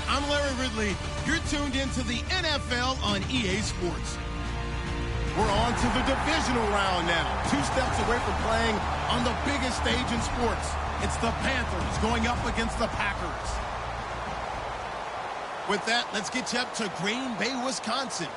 I'm Larry Ridley. You're tuned into the NFL on EA Sports. We're on to the divisional round now. 2 steps away from playing on the biggest stage in sports. It's the Panthers going up against the Packers. With that, let's get you up to Green Bay, Wisconsin,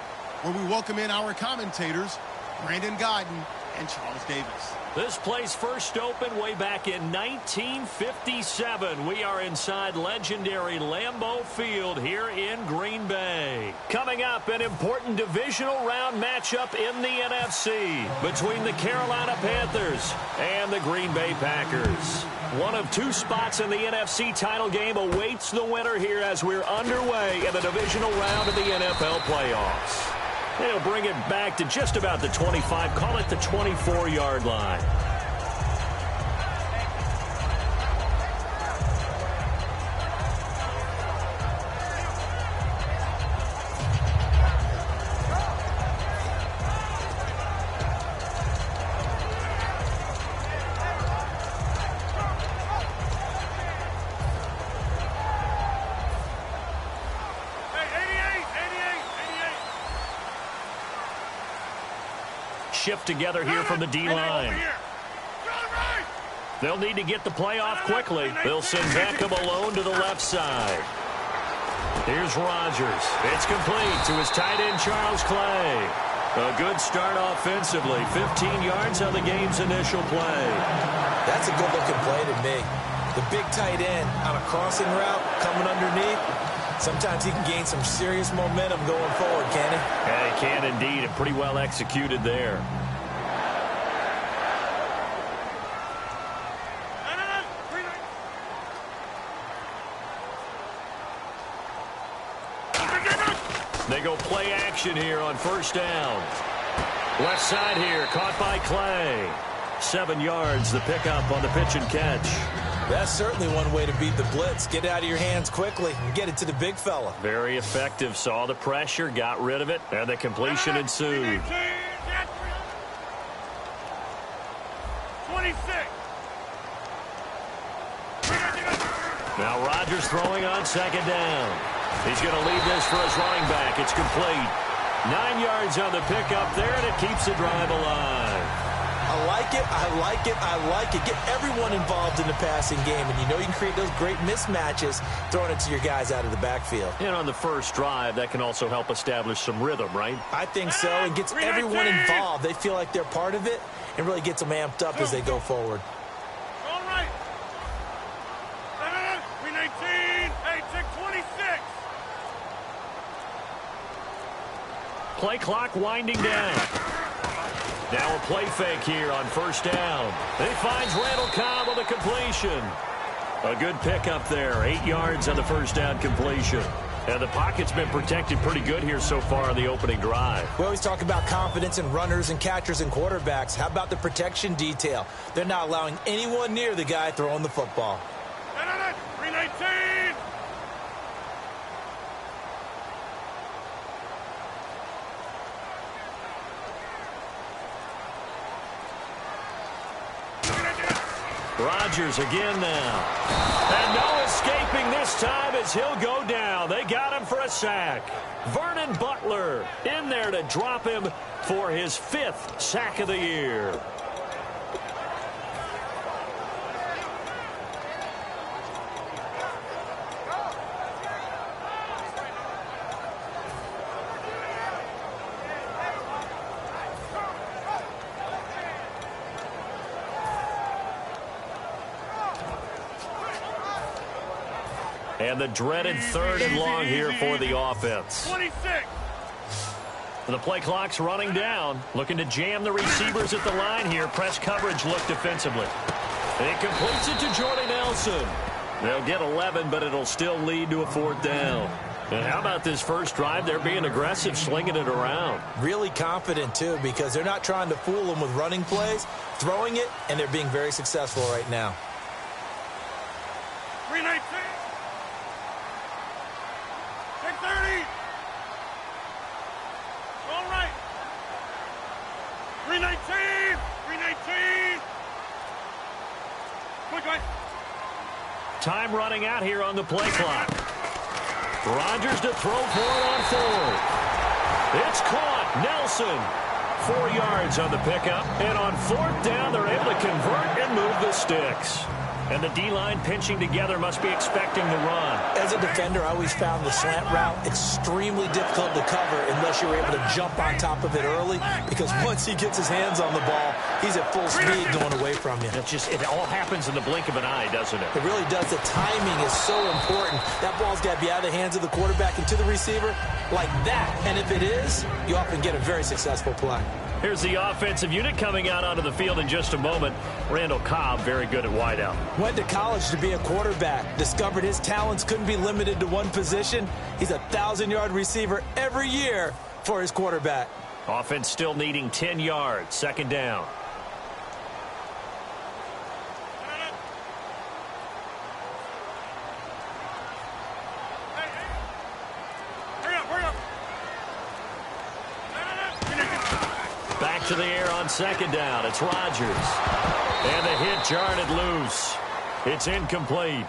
where we welcome in our commentators, Brandon Godden and Charles Davis. This place first opened way back in 1957. We are inside legendary Lambeau Field here in Green Bay. Coming up, an important divisional round matchup in the NFC between the Carolina Panthers and the Green Bay Packers. One of 2 spots in the NFC title game awaits the winner here as we're underway in the divisional round of the NFL playoffs. They'll bring it back to just about the 25, call it the 24-yard line. Shift together here from the D-line. They'll need to get the play off quickly. They'll send Beckham alone to the left side. Here's Rodgers. It's complete to his tight end, Charles Clay. A good start offensively. 15 yards on the game's initial play. That's a good-looking play to me. The big tight end on a crossing route coming underneath. Sometimes he can gain some serious momentum going forward, can he? Yeah, he can indeed, and pretty well executed there. They go play action here on first down. Left side here, caught by Clay. 7 yards, the pickup on the pitch and catch. That's certainly one way to beat the blitz. Get it out of your hands quickly and get it to the big fella. Very effective. Saw the pressure, got rid of it, and the completion ensued. 26. Now Rodgers throwing on second down. He's going to leave this for his running back. It's complete. 9 yards on the pickup there, and it keeps the drive alive. I like it, I like it, I like it. Get everyone involved in the passing game, and you know you can create those great mismatches throwing it to your guys out of the backfield. And on the first drive, that can also help establish some rhythm, right? I think so, and gets everyone involved. They feel like they're part of it, and really gets them amped up as they go forward. All right. 319, 26. Play clock winding down. Now a play fake here on first down. He finds Randall Cobb on the completion. A good pickup there. 8 yards on the first down completion. And the pocket's been protected pretty good here so far on the opening drive. We always talk about confidence in runners and catchers and quarterbacks. How about the protection detail? They're not allowing anyone near the guy throwing the football. Rodgers again now. And no escaping this time as he'll go down. They got him for a sack. Vernon Butler in there to drop him for his 5th sack of the year. And the dreaded 3rd and long here for the offense. 26. The play clock's running down. Looking to jam the receivers at the line here. Press coverage look defensively. It completes it to Jordy Nelson. They'll get 11, but it'll still lead to a 4th down. And how about this first drive? They're being aggressive, slinging it around. Really confident, too, because they're not trying to fool them with running plays, throwing it, and they're being very successful right now. 319. 630. All right. 319. 319. Quick, guys. Time running out here on the play clock. Rodgers to throw for it on 4th. It's caught. Nelson. 4 yards on the pickup. And on 4th down, they're able to convert and move the sticks. And the D-line pinching together must be expecting the run. As a defender, I always found the slant route extremely difficult to cover unless you were able to jump on top of it early, because once he gets his hands on the ball, he's at full speed going away from you. It all happens in the blink of an eye, doesn't it? It really does. The timing is so important. That ball's got to be out of the hands of the quarterback and to the receiver like that. And if it is, you often get a very successful play. Here's the offensive unit coming out onto the field in just a moment. Randall Cobb, very good at wideout. Went to college to be a quarterback. Discovered his talents couldn't be limited to one position. He's a 1,000-yard receiver every year for his quarterback. Offense still needing 10 yards. 2nd down. Back to the air on 2nd down. It's Rodgers. And the hit jarred loose. It's incomplete.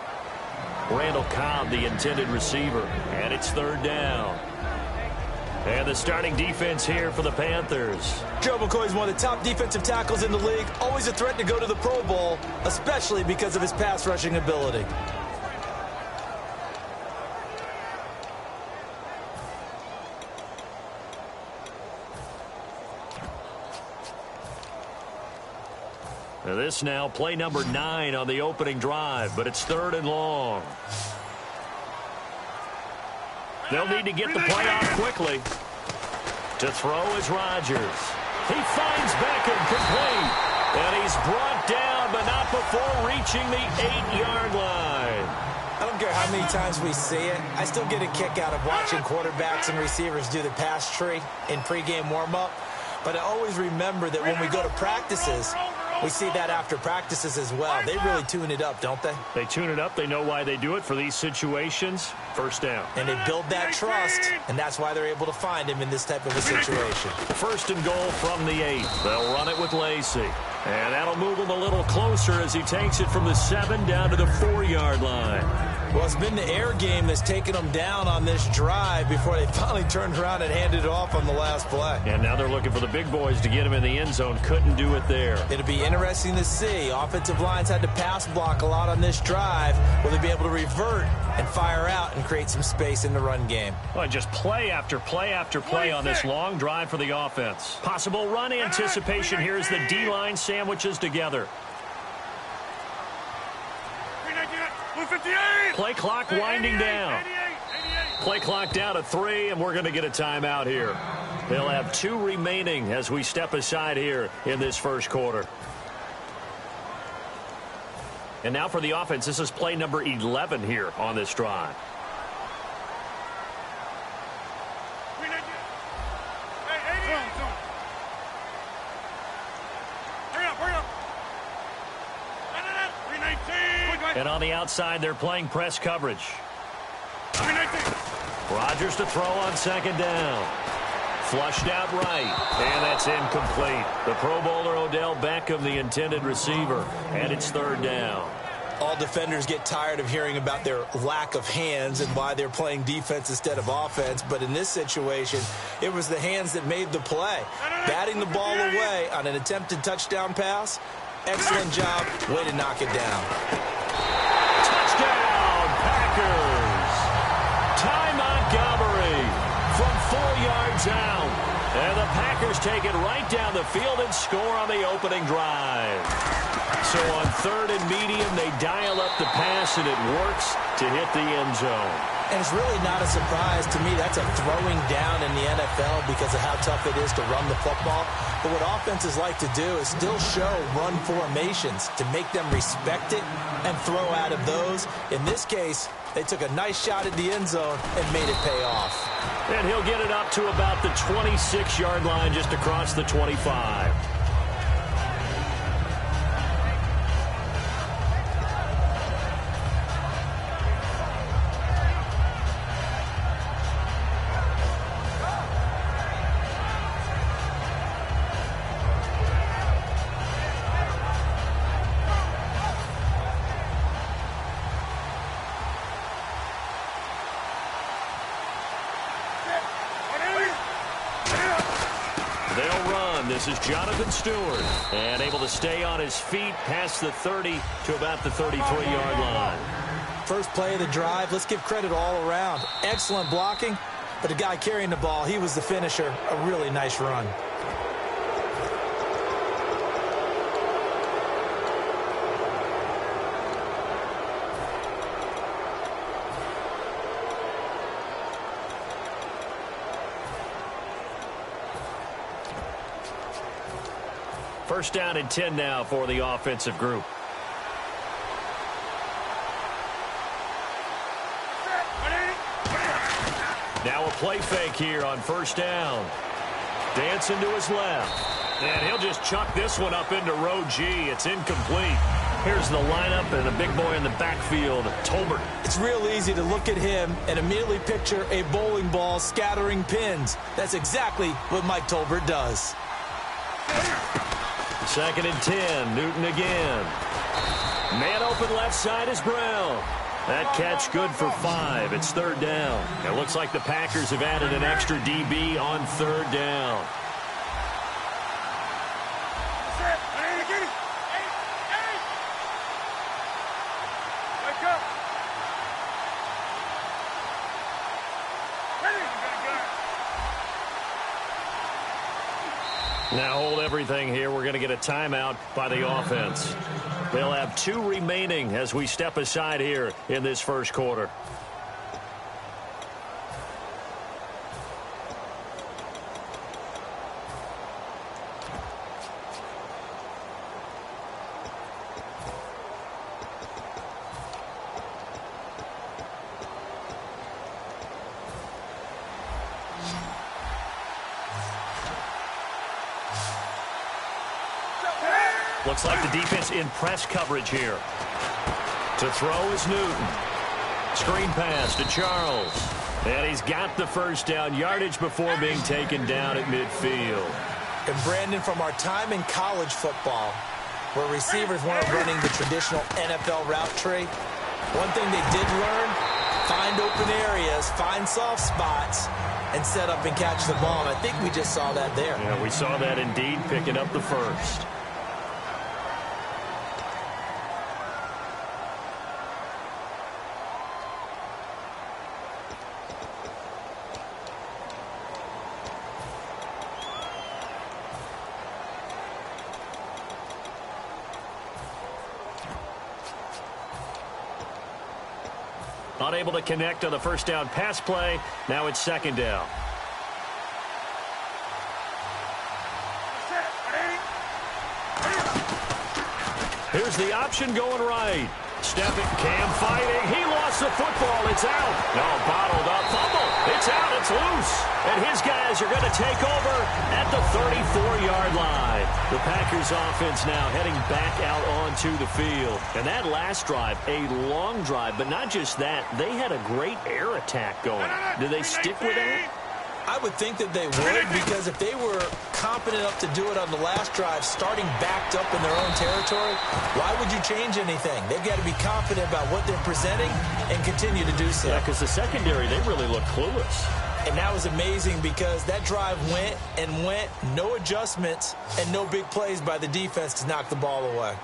Randall Cobb, the intended receiver. And it's 3rd down. And the starting defense here for the Panthers. Joe McCoy is one of the top defensive tackles in the league. Always a threat to go to the Pro Bowl, especially because of his pass rushing ability. This now play number 9 on the opening drive, but it's 3rd and long. They'll need to get the play off quickly. To throw is Rodgers. He finds Beckham complete. And he's brought down, but not before reaching the 8-yard line. I don't care how many times we see it. I still get a kick out of watching quarterbacks and receivers do the pass tree in pregame warm-up. But I always remember that when we go to practices, we see that after practices as well. They really tune it up, don't they? They tune it up. They know why they do it for these situations. 1st down. And they build that trust, and that's why they're able to find him in this type of a situation. 1st and goal from the 8. They'll run it with Lacey. And that'll move him a little closer as he takes it from the 7 down to the 4-yard line. Well, it's been the air game that's taken them down on this drive before they finally turned around and handed it off on the last play. And now they're looking for the big boys to get him in the end zone. Couldn't do it there. It'll be interesting to see. Offensive lines had to pass block a lot on this drive. Will they be able to revert and fire out and create some space in the run game? Well, just play after play after play on this long drive for the offense. Possible run anticipation here as the D-line sandwiches together. 58. Play clock winding down. 88. Play clock down to 3, and we're going to get a timeout here. They'll have 2 remaining as we step aside here in this first quarter. And now for the offense, this is play number 11 here on this drive. And on the outside, they're playing press coverage. Rodgers to throw on 2nd down. Flushed out right, and that's incomplete. The Pro Bowler Odell Beckham, the intended receiver, and it's third down. All defenders get tired of hearing about their lack of hands and why they're playing defense instead of offense. But in this situation, it was the hands that made the play. Batting the ball away on an attempted touchdown pass. Excellent job. Way to knock it down. Touchdown, Packers. Ty Montgomery from 4 yards out. And the Packers take it right down the field and score on the opening drive. So on third and medium, they dial up the pass, and it works to hit the end zone. And it's really not a surprise to me. That's a throwing down in the NFL because of how tough it is to run the football. But what offenses like to do is still show run formations to make them respect it and throw out of those. In this case, they took a nice shot at the end zone and made it pay off. And he'll get it up to about the 26-yard line, just across the 25. They'll run. This is Jonathan Stewart. And able to stay on his feet past the 30 to about the 33-yard line. First play of the drive. Let's give credit all around. Excellent blocking. But the guy carrying the ball, he was the finisher. A really nice run. First down and 10 now for the offensive group. Now a play fake here on first down. Dancing to his left. And he'll just chuck this one up into row G. It's incomplete. Here's the lineup and the big boy in the backfield, Tolbert. It's real easy to look at him and immediately picture a bowling ball scattering pins. That's exactly what Mike Tolbert does. Second and 10, Newton again. Man open left side is Brown. That catch good for 5. It's third down. It looks like the Packers have added an extra DB on third down. Now hold everything here. We're going to get a timeout by the offense. They'll have 2 remaining as we step aside here in this first quarter. Looks like the defense in press coverage here. To throw is Newton. Screen pass to Charles. And he's got the first down, yardage before being taken down at midfield. And Brandon, from our time in college football, where receivers weren't running the traditional NFL route tree, one thing they did learn, find open areas, find soft spots, and set up and catch the ball. And I think we just saw that there. Yeah, we saw that indeed, picking up the first. Unable to connect on the first down pass play. Now it's second down. Here's the option going right. Stepping, Cam fighting. He lost the football. It's out. No, bottled up. Fumble. It's out. It's loose. And his guys are going to take over at the 34-yard line. The Packers offense now heading back out onto the field. And that last drive, a long drive, but not just that. They had a great air attack going. Do they stick with that? I would think that they would, because if they were competent enough to do it on the last drive, starting backed up in their own territory, why would you change anything? They've got to be confident about what they're presenting and continue to do so. Yeah, because the secondary, they really look clueless. And that was amazing because that drive went and went, no adjustments, and no big plays by the defense to knock the ball away.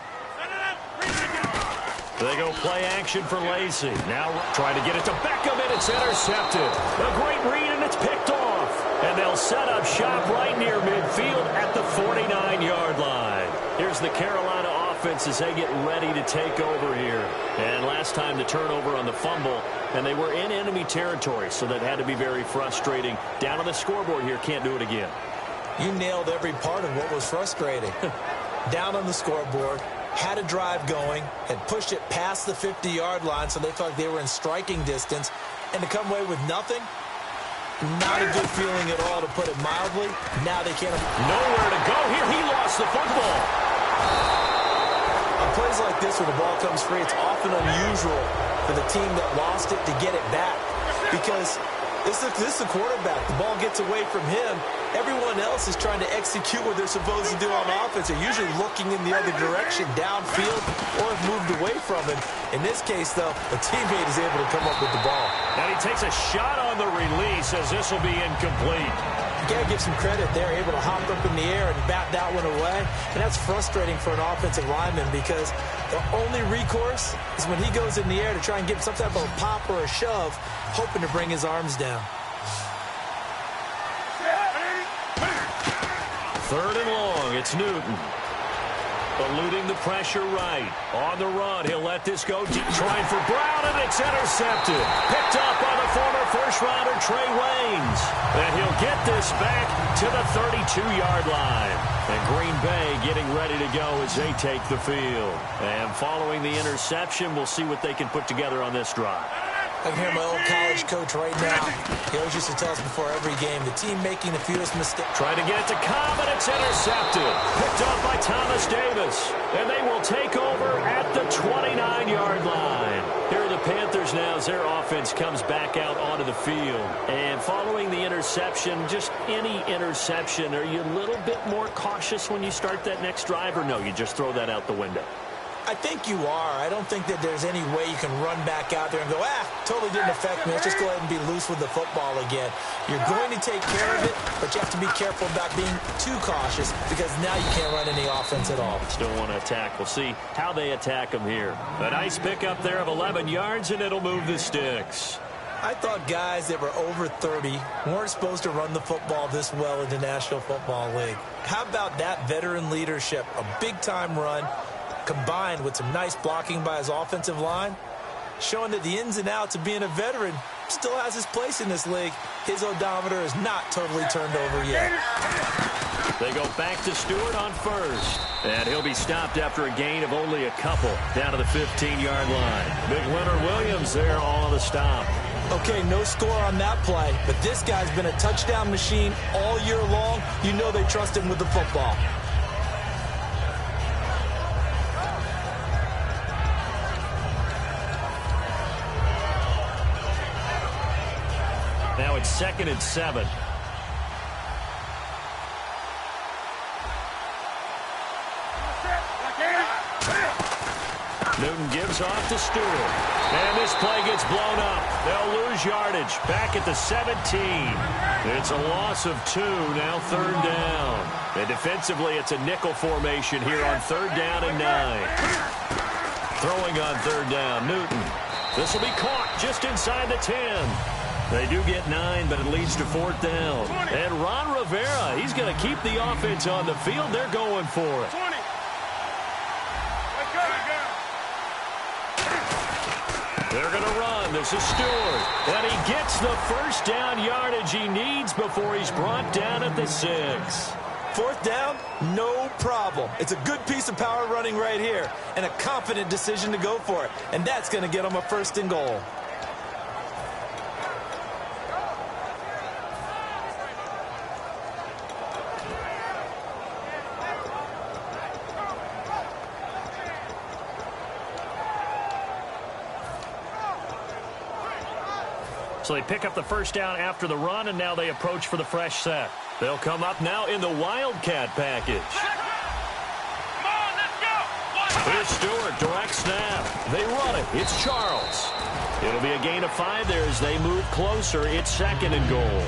They go play action for Lacey. Now trying to get it to Beckham, and it's intercepted. A great read, and it's picked off. And they'll set up shop right near midfield at the 49-yard line. Here's the Carolina offense as they get ready to take over here. And last time the turnover on the fumble, and they were in enemy territory, so that had to be very frustrating. Down on the scoreboard here, can't do it again. You nailed every part of what was frustrating. Down on the scoreboard, had a drive going, had pushed it past the 50-yard line, so they felt like they were in striking distance, and to come away with nothing, not a good feeling at all, to put it mildly. Now they can't. Nowhere to go here. He lost the football. On plays like this where the ball comes free, it's often unusual for the team that lost it to get it back, because this is the quarterback. The ball gets away from him. Everyone else is trying to execute what they're supposed to do on offense. They're usually looking in the other direction, downfield, or have moved away from him. In this case, though, a teammate is able to come up with the ball. And he takes a shot on the release as this will be incomplete. You got to give some credit there, able to hop up in the air and bat that one away. And that's frustrating for an offensive lineman, because the only recourse is when he goes in the air to try and get some type of a pop or a shove, hoping to bring his arms down. Third and long, it's Newton. Eluding the pressure right. On the run, he'll let this go deep. Trying for Brown, and it's intercepted. Picked up by the former first-rounder Trey Waynes. And he'll get this back to the 32-yard line. And Green Bay getting ready to go as they take the field. And following the interception, we'll see what they can put together on this drive. I can hear my old college coach right now. He always used to tell us before every game, the team making the fewest mistakes. Trying to get it to Cobb, and it's intercepted. Picked up by Thomas Davis. And they will take over at the 29-yard line. Here are the Panthers now as their offense comes back out onto the field. And following the interception, just any interception, are you a little bit more cautious when you start that next drive, or no, you just throw that out the window? I think you are. I don't think that there's any way you can run back out there and go, totally didn't affect me. Let's just go ahead and be loose with the football again. You're going to take care of it, but you have to be careful about being too cautious, because now you can't run any offense at all. Still want to attack. We'll see how they attack them here. A nice pickup there of 11 yards, and it'll move the sticks. I thought guys that were over 30 weren't supposed to run the football this well in the National Football League. How about that veteran leadership? A big-time run, combined with some nice blocking by his offensive line, showing that the ins and outs of being a veteran still has his place in this league. His odometer is not totally turned over yet. They go back to Stewart on first. And he'll be stopped after a gain of only a couple down to the 15-yard line. Big Leonard Williams there on the stop. Okay, no score on that play, but this guy's been a touchdown machine all year long. You know they trust him with the football. Now it's 2nd and 7. Newton gives off to Stewart. And this play gets blown up. They'll lose yardage. Back at the 17. It's a loss of 2. Now 3rd down. And defensively, it's a nickel formation here on 3rd down and 9. Throwing on 3rd down, Newton. This will be caught just inside the 10. They do get 9, but it leads to 4th down. And Ron Rivera, he's going to keep the offense on the field. They're going for it. They're going to run. This is Stewart. And he gets the first down yardage he needs before he's brought down at the 6. 4th down, no problem. It's a good piece of power running right here, and a confident decision to go for it. And that's going to get him a 1st and goal. So they pick up the first down after the run, and now they approach for the fresh set. They'll come up now in the Wildcat package. Come on, let's go. Here's Stewart, direct snap. They run it. It's Charles. It'll be a gain of 5 there as they move closer. It's 2nd and goal.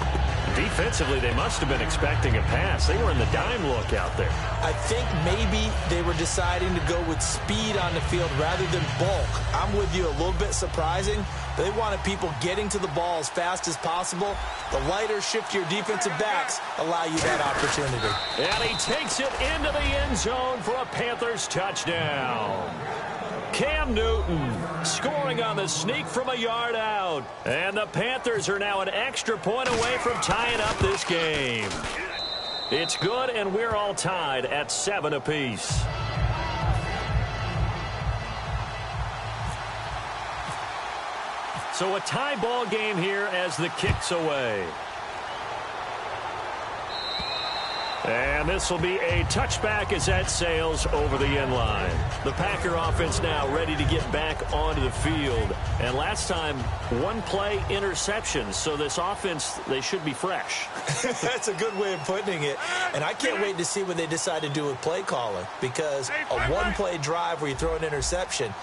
Defensively, they must have been expecting a pass. They were in the dime look out there. I think maybe they were deciding to go with speed on the field rather than bulk. I'm with you, a little bit surprising. They wanted people getting to the ball as fast as possible. The lighter, shiftier defensive backs allow you that opportunity. And he takes it into the end zone for a Panthers touchdown. Cam Newton scoring on the sneak from a yard out. And the Panthers are now an extra point away from tying up this game. It's good, and we're all tied at 7 apiece. So a tie ball game here as the kick's away. And this will be a touchback as that sails over the end line. The Packer offense now ready to get back onto the field. And last time, 1 play interception. So this offense, they should be fresh. That's a good way of putting it. And I can't wait to see what they decide to do with play calling. Because a 1-play drive where you throw an interception,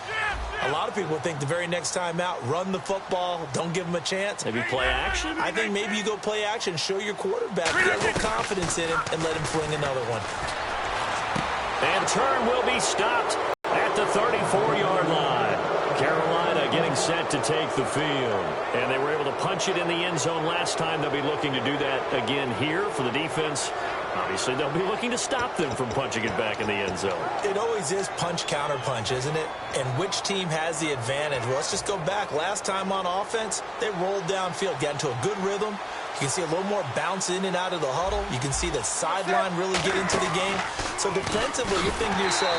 a lot of people think the very next time out, run the football, don't give them a chance. Maybe play action? I think maybe you go play action, show your quarterback, get a little confidence in him, and let him fling another one. And turn will be stopped at the 34-yard line. Carolina getting set to take the field. And they were able to punch it in the end zone last time. They'll be looking to do that again here for the defense. Obviously, they'll be looking to stop them from punching it back in the end zone. It always is punch, counter punch, isn't it? And which team has the advantage? Well, let's just go back. Last time on offense, they rolled downfield, got into a good rhythm. You can see a little more bounce in and out of the huddle. You can see the sideline really get into the game. So defensively, you're thinking to yourself,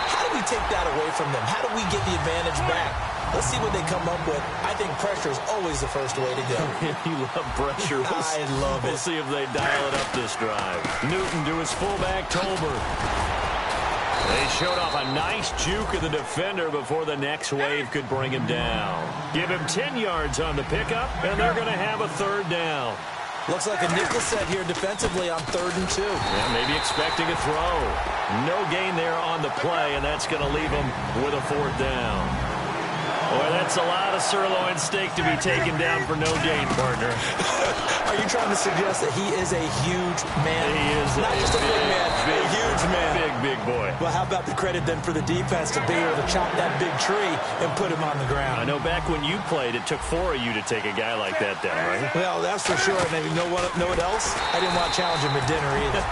how do we take that away from them? How do we get the advantage back? Let's see what they come up with. I think pressure is always the first way to go. You love pressure. I love it. We'll see if they dial it up this drive. Newton to his fullback, Tolbert. They showed off a nice juke of the defender before the next wave could bring him down. Give him 10 yards on the pickup, and they're going to have a 3rd down. Looks like a nickel set here defensively on 3rd and 2. Yeah, maybe expecting a throw. No gain there on the play, and that's going to leave him with a 4th down. Boy, that's a lot of sirloin steak to be taken down for no gain, partner. Are you trying to suggest that he is a huge man? He is not just a big man, a huge man. Big boy. Well, how about the credit then for the defense to be able to chop that big tree and put him on the ground? I know back when you played, it took 4 of you to take a guy like that down, right? Well, that's for sure. And you know what else? I didn't want to challenge him at dinner either.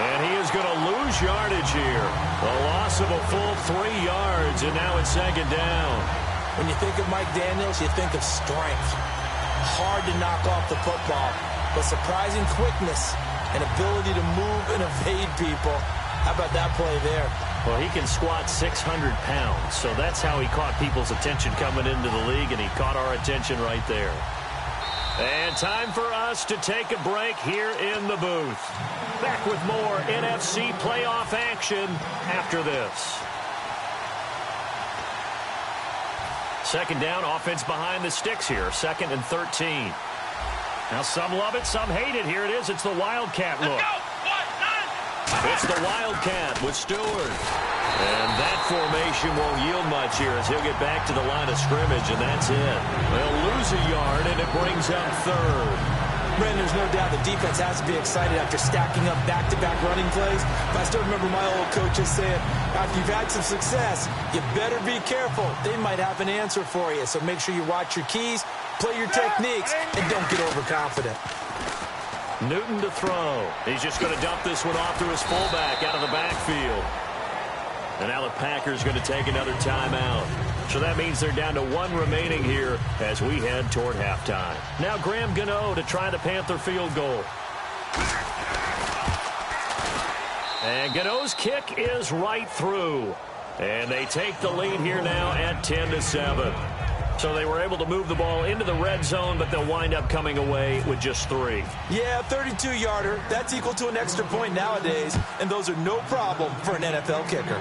And he is going to lose yardage here. A loss of a full 3 yards, and now it's 2nd down. When you think of Mike Daniels, you think of strength. Hard to knock off the football, but surprising quickness and ability to move and evade people. How about that play there? Well, he can squat 600 pounds, so that's how he caught people's attention coming into the league, and he caught our attention right there. And time for us to take a break here in the booth. Back with more NFC playoff action after this. 2nd down, offense behind the sticks here. 2nd and 13. Now some love it, some hate it. Here it is. It's the Wildcat look. It's the Wildcat with Stewart. And that formation won't yield much here as he'll get back to the line of scrimmage, and that's it. They'll lose a yard, and it brings up 3rd. Brandon, there's no doubt the defense has to be excited after stacking up back-to-back running plays. But I still remember my old coaches saying, after you've had some success, you better be careful. They might have an answer for you. So make sure you watch your keys, play your techniques, and don't get overconfident. Newton to throw. He's just going to dump this one off to his fullback out of the backfield. And now the Packers going to take another timeout. So that means they're down to 1 remaining here as we head toward halftime. Now Graham Gano to try the Panther field goal. And Gano's kick is right through. And they take the lead here now at 10-7. So they were able to move the ball into the red zone, but they'll wind up coming away with just 3. Yeah, 32-yarder. That's equal to an extra point nowadays, and those are no problem for an NFL kicker.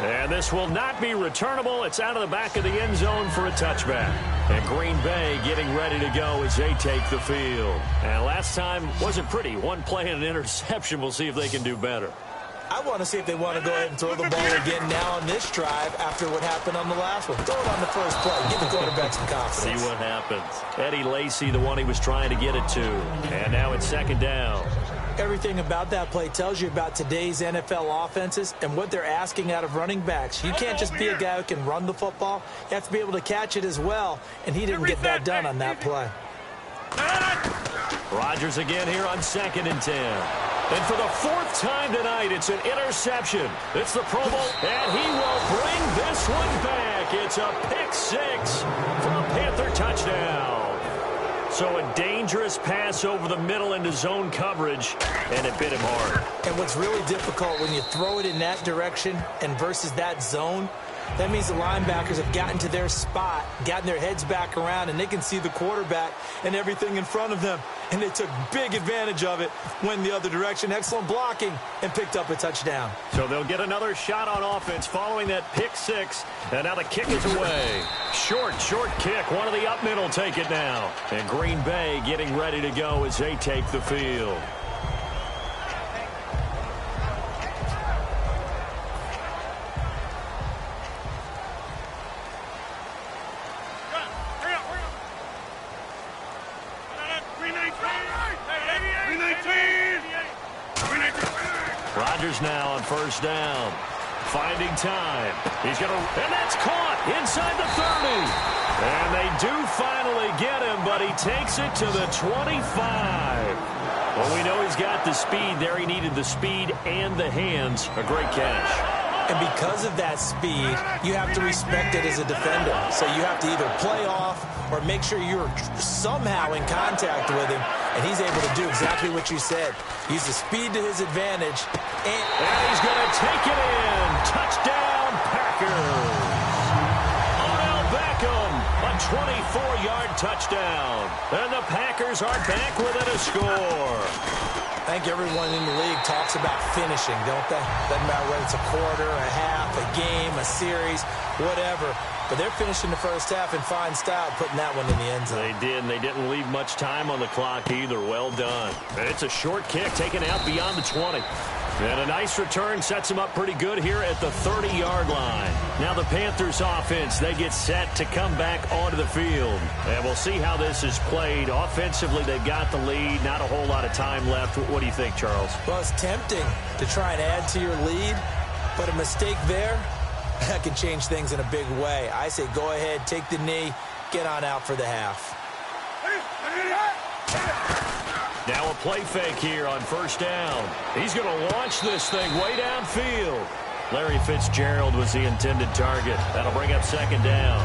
And this will not be returnable. It's out of the back of the end zone for a touchback. And Green Bay getting ready to go as they take the field. And last time wasn't pretty. One play and an interception. We'll see if they can do better. I want to see if they want to go ahead and throw the ball again now on this drive after what happened on the last one. Throw it on the first play. Give the quarterback some confidence. See what happens. Eddie Lacy, the one he was trying to get it to. And now it's second down. Everything about that play tells you about today's NFL offenses and what they're asking out of running backs. You can't just be a guy who can run the football. You have to be able to catch it as well, and he didn't get that done on that play. Rodgers again here on 2nd and 10. And for the 4th time tonight, it's an interception. It's the Pro Bowl, and he will bring this one back. It's a pick-6 for a Panther touchdown. So a dangerous pass over the middle into zone coverage, and it bit him hard. And what's really difficult when you throw it in that direction and versus that zone, that means the linebackers have gotten to their spot, gotten their heads back around, and they can see the quarterback and everything in front of them. And they took big advantage of it, went the other direction, excellent blocking, and picked up a touchdown. So they'll get another shot on offense following that pick-6, and now the kick is away. Short kick. One of the up middle take it now. And Green Bay getting ready to go as they take the field. Rodgers now on 1st down. Finding time. He's going to, and that's caught inside the 30. And they do finally get him, but he takes it to the 25. Well, we know he's got the speed there. He needed the speed and the hands. A great catch. And because of that speed, you have to respect it as a defender. So you have to either play off or make sure you're somehow in contact with him. And he's able to do exactly what you said. Use the speed to his advantage. And he's going to take it in. Touchdown, Packers. Odell Beckham, a 24-yard touchdown. And the Packers are back within a score. I think everyone in the league talks about finishing, don't they? Doesn't matter whether it's a quarter, a half, a game, a series, whatever. But they're finishing the first half in fine style, putting that one in the end zone. They did, and they didn't leave much time on the clock either. Well done. And it's a short kick taken out beyond the 20. And a nice return sets them up pretty good here at the 30-yard line. Now the Panthers offense, they get set to come back onto the field. And we'll see how this is played. Offensively, they've got the lead. Not a whole lot of time left. What do you think, Charles? Well, it's tempting to try and add to your lead, but a mistake there, that can change things in a big way. I say go ahead, take the knee, get on out for the half. Now a play fake here on 1st down. He's going to launch this thing way downfield. Larry Fitzgerald was the intended target. That'll bring up 2nd down.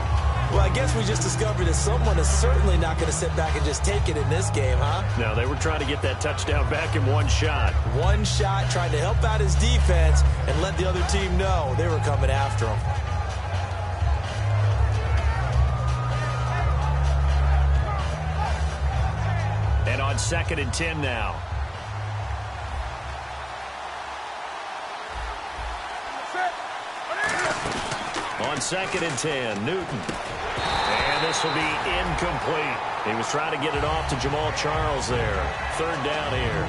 Well, I guess we just discovered that someone is certainly not going to sit back and just take it in this game, huh? No, they were trying to get that touchdown back in one shot. One shot, trying to help out his defense and let the other team know they were coming after him. And on 2nd and 10 now. On 2nd and 10, Newton. And this will be incomplete. He was trying to get it off to Jamal Charles there. 3rd down here.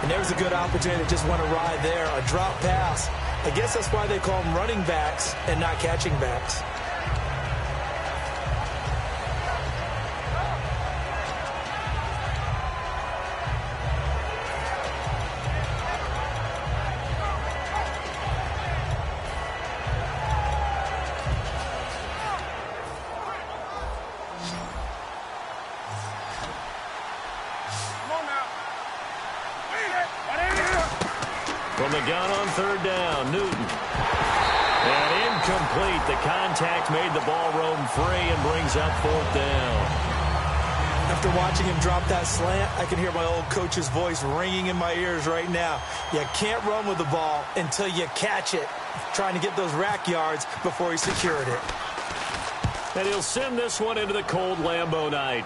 And there's a good opportunity to just want to ride there. A drop pass. I guess that's why they call them running backs and not catching backs. From the gun on 3rd down, Newton. And incomplete. The contact made the ball roam free and brings up 4th down. After watching him drop that slant, I can hear my old coach's voice ringing in my ears right now. You can't run with the ball until you catch it. Trying to get those rack yards before he secured it. And he'll send this one into the cold Lambeau night.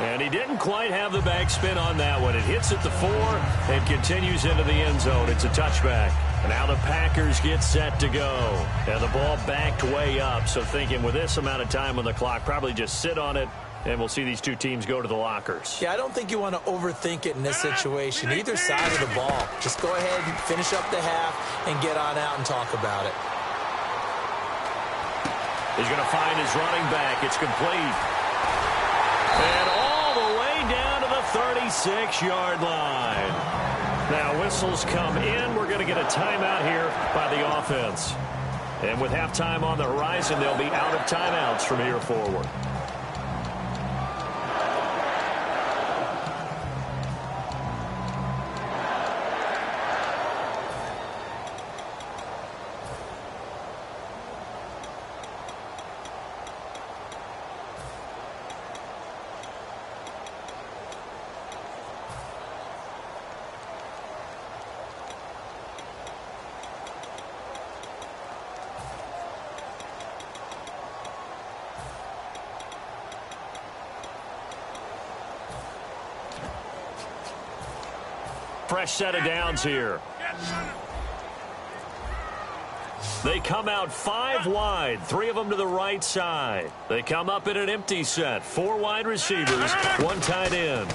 And he didn't quite have the backspin on that one. It hits at the 4 and continues into the end zone. It's a touchback. And now the Packers get set to go. And the ball backed way up. So thinking with this amount of time on the clock, probably just sit on it, and we'll see these two teams go to the lockers. Yeah, I don't think you want to overthink it in this situation. Either side of the ball. Just go ahead and finish up the half and get on out and talk about it. He's going to find his running back. It's complete. And all the way down to the 36-yard line. Now whistles come in. We're going to get a timeout here by the offense. And with halftime on the horizon, they'll be out of timeouts from here forward. Fresh set of downs here. They come out 5 wide, 3 of them to the right side. They come up in an empty set, 4 wide receivers, 1 tight end.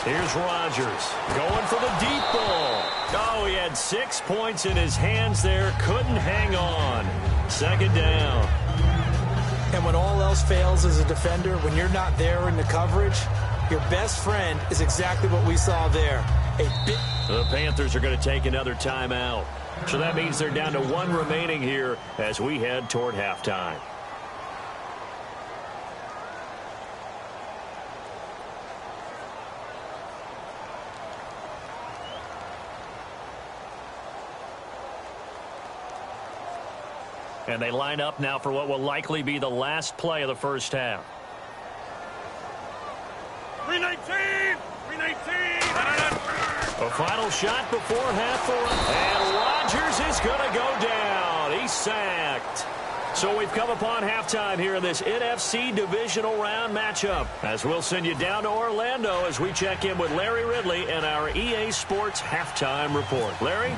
Here's Rodgers going for the deep ball. Oh, he had 6 points in his hands there, couldn't hang on. 2nd down. And when all else fails as a defender, when you're not there in the coverage, your best friend is exactly what we saw there. The Panthers are going to take another timeout. So that means they're down to 1 remaining here as we head toward halftime. And they line up now for what will likely be the last play of the first half. 319! 319! A final shot before half the run. And Rodgers is going to go down. He's sacked. So we've come upon halftime here in this NFC divisional round matchup. As we'll send you down to Orlando as we check in with Larry Ridley and our EA Sports halftime report. Larry?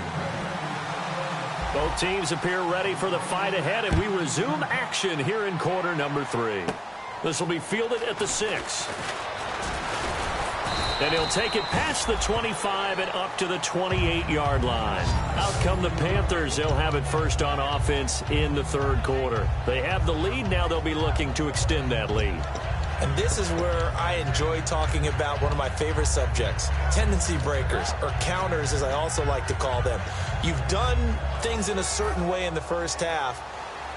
Both teams appear ready for the fight ahead, and we resume action here in quarter number 3. This will be fielded at the 6. And he'll take it past the 25 and up to the 28-yard line. Out come the Panthers. They'll have it first on offense in the 3rd quarter. They have the lead. Now they'll be looking to extend that lead. And this is where I enjoy talking about one of my favorite subjects, tendency breakers, or counters as I also like to call them. You've done things in a certain way in the first half,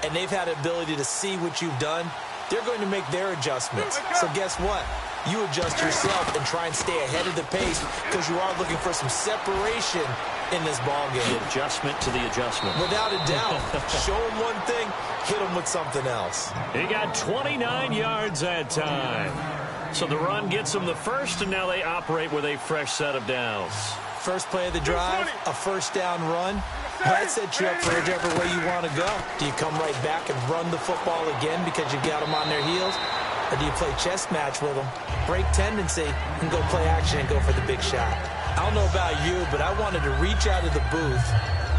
and they've had the ability to see what you've done. They're going to make their adjustments. So guess what? You adjust yourself and try and stay ahead of the pace because you are looking for some separation in this ball game. The adjustment to the adjustment. Without a doubt. Show them one thing, hit them with something else. He got 29 yards that time. So the run gets them the first, and now they operate with a fresh set of downs. First play of the drive, a first down run. That sets you up for whichever way you want to go. Do you come right back and run the football again because you got them on their heels? Or do you play chess match with them, break tendency, and go play action and go for the big shot? I don't know about you, but I wanted to reach out of the booth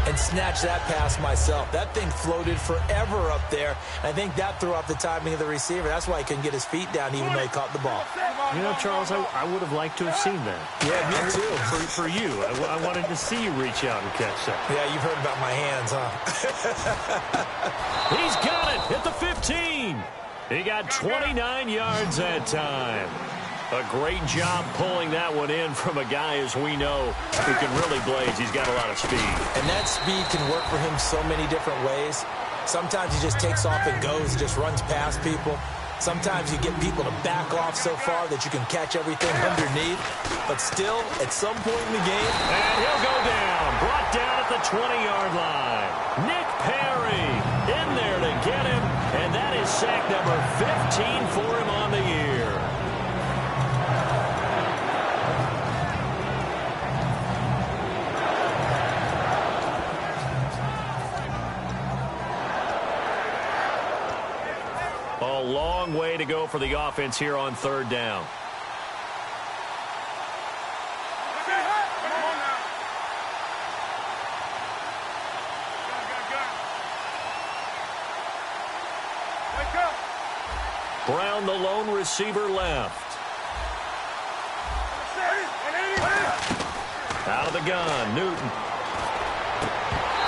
and snatch that pass myself. That thing floated forever up there. I think that threw off the timing of the receiver. That's why he couldn't get his feet down even though he caught the ball. You know, Charles, I would have liked to have seen that. Yeah, me too. For you. I wanted to see you reach out and catch that. Yeah, you've heard about my hands, huh? He's got it at the 15. He got 29 yards that time. A great job pulling that one in from a guy, as we know, who can really blaze. He's got a lot of speed. And that speed can work for him so many different ways. Sometimes he just takes off and goes, just runs past people. Sometimes you get people to back off so far that you can catch everything underneath. But still, at some point in the game... And he'll go down. Brought down at the 20-yard line. Nick Perry in there to get him. And that is sack number 15 for him on the year. A long way to go for the offense here on third down. Brown, the lone receiver, left. Out of the gun, Newton.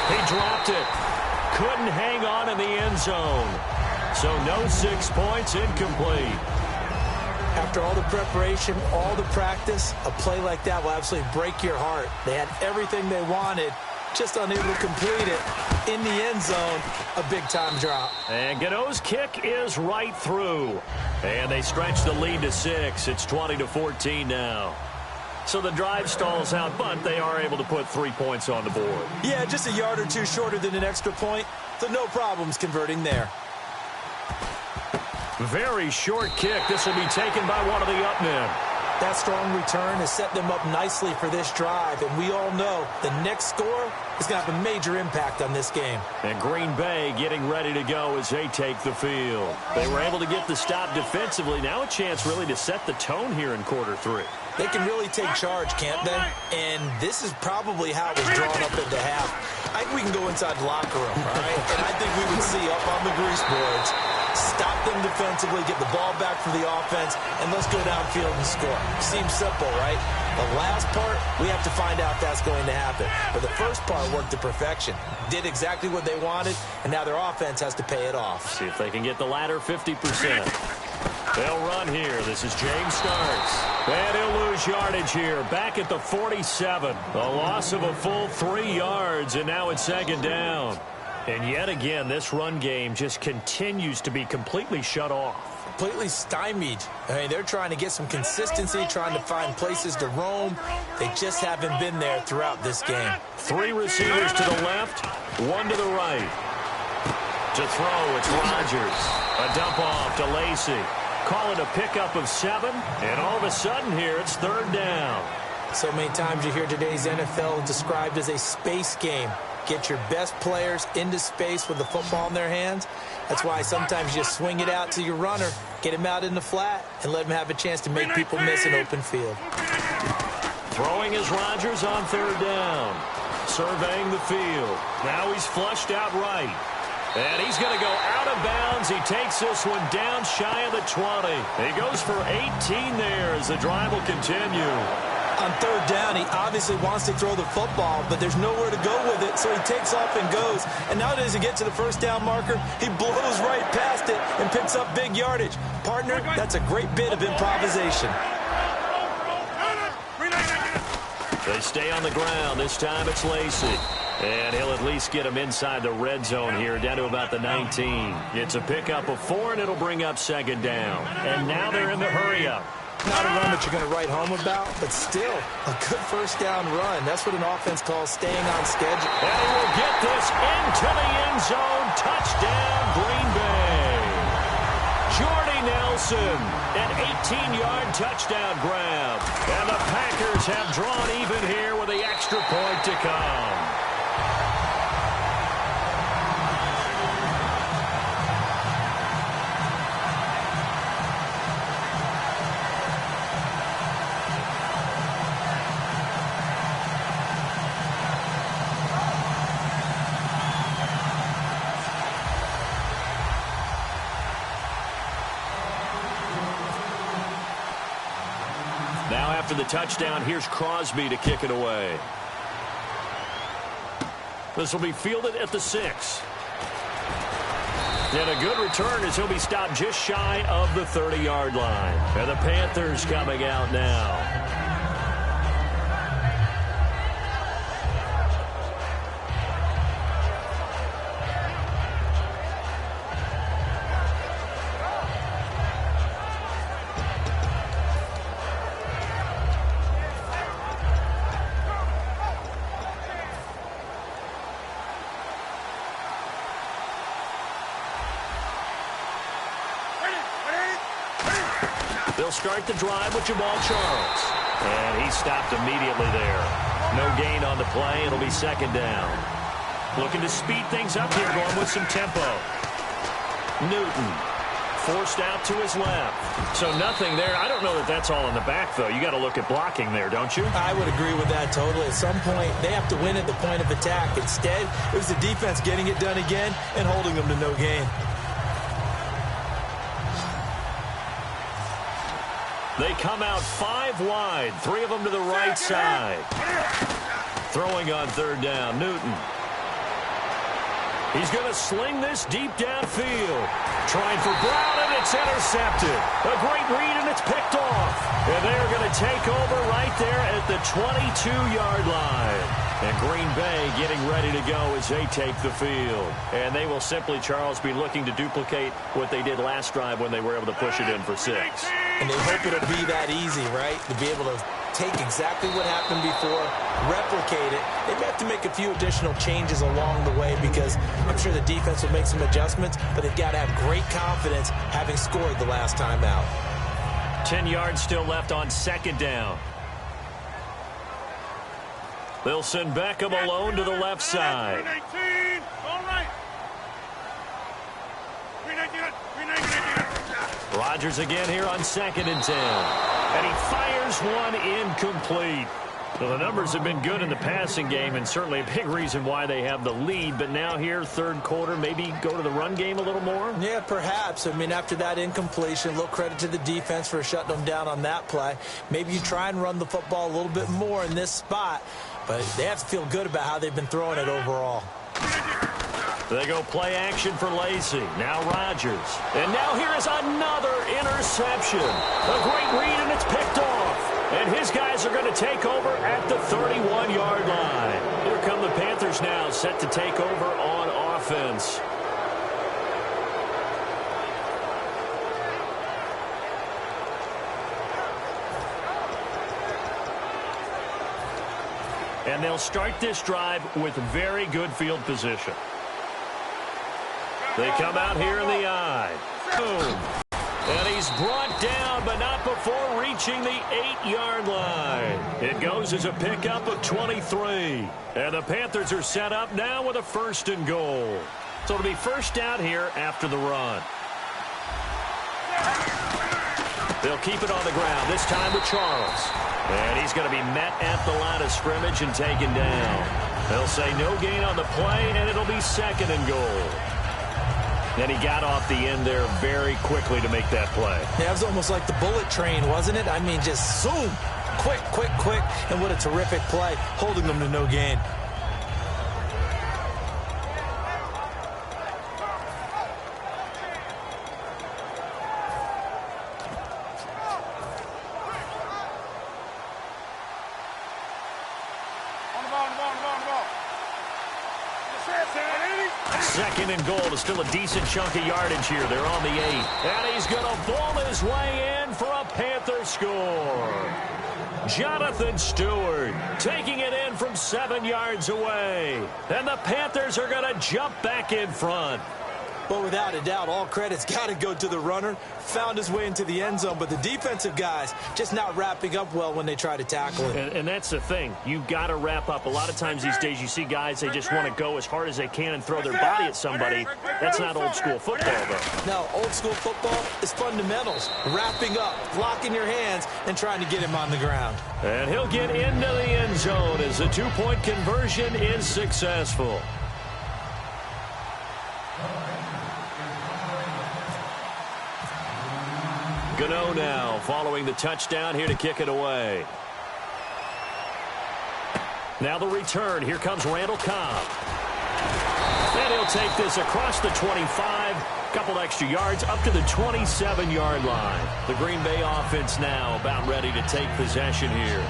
He dropped it. Couldn't hang on in the end zone. So no 6 points, incomplete. After all the preparation, all the practice, a play like that will absolutely break your heart. They had everything they wanted, just unable to complete it. In the end zone, a big-time drop. And Gano's kick is right through. And they stretch the lead to 6. It's 20-14 now. So the drive stalls out, but they are able to put 3 points on the board. Yeah, just a yard or two shorter than an extra point, so no problems converting there. Very short kick. This will be taken by one of the up men. That strong return has set them up nicely for this drive, and we all know the next score is going to have a major impact on this game. And Green Bay getting ready to go as they take the field. They were able to get the stop defensively. Now a chance really to set the tone here in quarter 3. They can really take charge, can't they? And this is probably how it was drawn up at the half. I think we can go inside the locker room, all right? And I think we would see up on the grease boards, stop them defensively, get the ball back for the offense, and let's go downfield and score. Seems simple, right? The last part, we have to find out if that's going to happen. But the first part worked to perfection. Did exactly what they wanted, and now their offense has to pay it off. See if they can get the latter 50%. They'll run here. This is James Starks. And he'll lose yardage here. Back at the 47. A loss of a full 3 yards, and now it's second down. And yet again, this run game just continues to be completely shut off. Completely stymied. I mean, they're trying to get some consistency, trying to find places to roam. They just haven't been there throughout this game. 3 receivers to the left, 1 to the right. To throw, it's Rodgers. A dump off to Lacy. Call it a pickup of 7, and all of a sudden here, it's third down. So many times you hear today's NFL described as a space game. Get your best players into space with the football in their hands. That's why sometimes you just swing it out to your runner, get him out in the flat, and let him have a chance to make people miss an open field. Throwing is Rodgers on third down. Surveying the field. Now he's flushed out right. And he's going to go out of bounds. He takes this one down shy of the 20. He goes for 18 there as the drive will continue. On third down, he obviously wants to throw the football, but there's nowhere to go with it, so he takes off and goes. And now as he gets to the first down marker, he blows right past it and picks up big yardage. Partner, that's a great bit of improvisation. They stay on the ground. This time it's Lacy. And he'll at least get him inside the red zone here, down to about the 19. It's a pickup of 4, and it'll bring up second down. And now they're in the hurry-up. Not a run that you're going to write home about, but still a good first down run. That's what an offense calls staying on schedule. And he will get this into the end zone. Touchdown, Green Bay. Jordy Nelson, an 18-yard touchdown grab. And the Packers have drawn even here with the extra point to come. Now after the touchdown, here's Crosby to kick it away. This will be fielded at the 6. And a good return as he'll be stopped just shy of the 30-yard line. And the Panthers coming out now. They'll start the drive with Jamal Charles. And he stopped immediately there. No gain on the play. It'll be second down. Looking to speed things up here, going with some tempo. Newton forced out to his left. So nothing there. I don't know that that's all in the back, though. You got to look at blocking there, don't you? I would agree with that totally. At some point, they have to win at the point of attack. Instead, it was the defense getting it done again and holding them to no gain. They come out 5 wide, 3 of them to the right side. Throwing on third down, Newton. He's going to sling this deep downfield. Trying for Brown, and it's intercepted. A great read, and it's picked off. And they're going to take over right there at the 22-yard line. And Green Bay getting ready to go as they take the field. And they will simply, Charles, be looking to duplicate what they did last drive when they were able to push it in for 6. And they hope it'll be that easy, right? To be able to take exactly what happened before, replicate it. They may have to make a few additional changes along the way because I'm sure the defense will make some adjustments, but they've got to have great confidence having scored the last time out. 10 yards still left on second down. They'll send Beckham alone to the left side. 319. All right. 319. Rodgers again here on 2nd and 10. And he fires one incomplete. Well, the numbers have been good in the passing game and certainly a big reason why they have the lead. But now here, third quarter, maybe go to the run game a little more? Yeah, perhaps. I mean, after that incompletion, a little credit to the defense for shutting them down on that play. Maybe you try and run the football a little bit more in this spot. But they have to feel good about how they've been throwing it overall. They go play action for Lacy. Now Rodgers. And now here is another interception. A great read, and it's picked off. And his guys are going to take over at the 31-yard line. Here come the Panthers now, set to take over on offense. And they'll start this drive with very good field position. They come out here in the eye. Boom. And he's brought down, but not before reaching the 8-yard line. It goes as a pickup of 23. And the Panthers are set up now with a 1st and goal. So it'll be first down here after the run. They'll keep it on the ground, this time with Charles. And he's going to be met at the line of scrimmage and taken down. They'll say no gain on the play, and it'll be 2nd and goal. And he got off the end there very quickly to make that play. Yeah, it was almost like the bullet train, wasn't it? I mean, just zoom, quick, quick, quick. And what a terrific play, holding them to no gain. Second and goal is still a decent chunk of yardage here. They're on the 8. And he's going to ball his way in for a Panther score. Jonathan Stewart taking it in from 7 yards away. And the Panthers are going to jump back in front. Well, without a doubt, all credit's got to go to the runner. Found his way into the end zone, but the defensive guys just not wrapping up well when they try to tackle it. And that's the thing. You've got to wrap up. A lot of times these days you see guys, they just want to go as hard as they can and throw their body at somebody. That's not old school football, though. No, old school football is fundamentals. Wrapping up, locking your hands, and trying to get him on the ground. And he'll get into the end zone as the 2-point conversion is successful. Gano now following the touchdown here to kick it away. Now the return. Here comes Randall Cobb. And he'll take this across the 25. Couple extra yards up to the 27-yard line. The Green Bay offense now about ready to take possession here.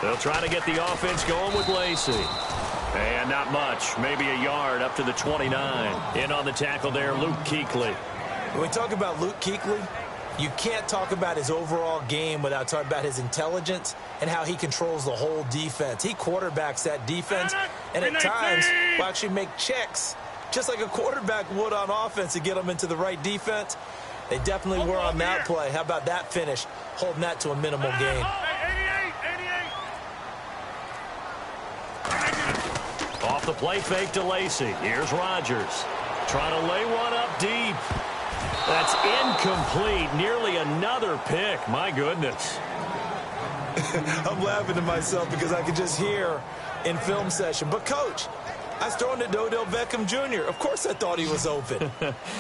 They'll try to get the offense going with Lacy. And not much, maybe a yard up to the 29. In on the tackle there, Luke Kuechly. When we talk about Luke Kuechly, you can't talk about his overall game without talking about his intelligence and how he controls the whole defense. He quarterbacks that defense and at times will actually make checks just like a quarterback would on offense to get them into the right defense. They definitely were on that play. How about that finish? Holding that to a minimal gain. 88. Off the play fake to Lacey. Here's Rodgers. Trying to lay one up deep. That's incomplete. Nearly another pick. My goodness. I'm laughing to myself because I could just hear in film session. But, Coach, I was throwing to Odell Beckham Jr. Of course I thought he was open.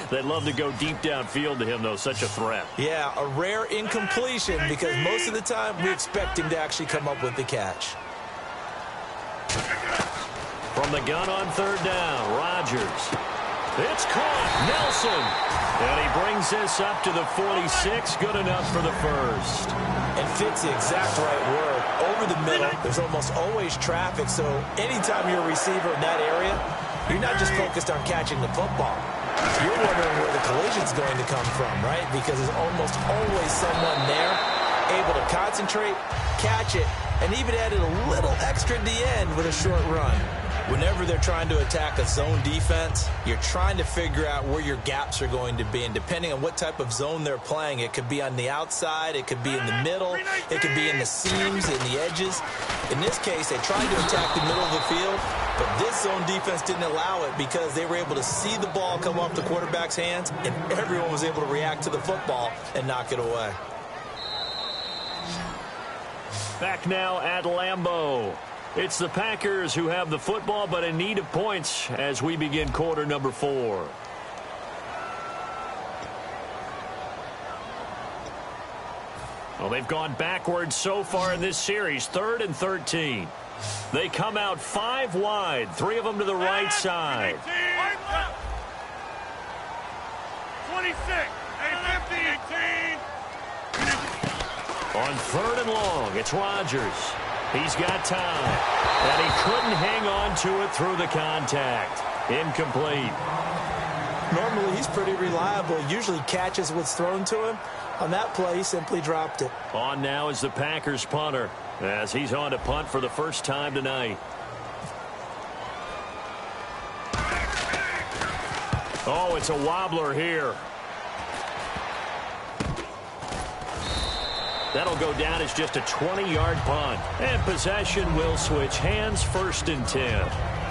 They'd love to go deep downfield to him, though. Such a threat. Yeah, a rare incompletion because most of the time we expect him to actually come up with the catch. From the gun on third down, Rodgers. It's caught. Nelson. And he brings this up to the 46. Good enough for the first. And fits the exact right word. Over the middle, there's almost always traffic, so anytime you're a receiver in that area, you're not just focused on catching the football. You're wondering where the collision's going to come from, right? Because there's almost always someone there able to concentrate, catch it, and even added a little extra at the end with a short run. Whenever they're trying to attack a zone defense, you're trying to figure out where your gaps are going to be. And depending on what type of zone they're playing, it could be on the outside, it could be in the middle, it could be in the seams, in the edges. In this case, they tried to attack the middle of the field, but this zone defense didn't allow it because they were able to see the ball come off the quarterback's hands, and everyone was able to react to the football and knock it away. Back now at Lambeau. It's the Packers who have the football, but in need of points as we begin quarter number 4. Well, they've gone backwards so far in this series, 3rd and 13. They come out 5 wide, 3 of them to the right side. 26. 18. On 3rd and long, it's Rodgers. He's got time, and he couldn't hang on to it through the contact. Incomplete. Normally, he's pretty reliable. Usually catches what's thrown to him. On that play, he simply dropped it. On now is the Packers punter, as he's on to punt for the first time tonight. Oh, it's a wobbler here. That'll go down as just a 20-yard punt. And possession will switch hands, 1st and 10.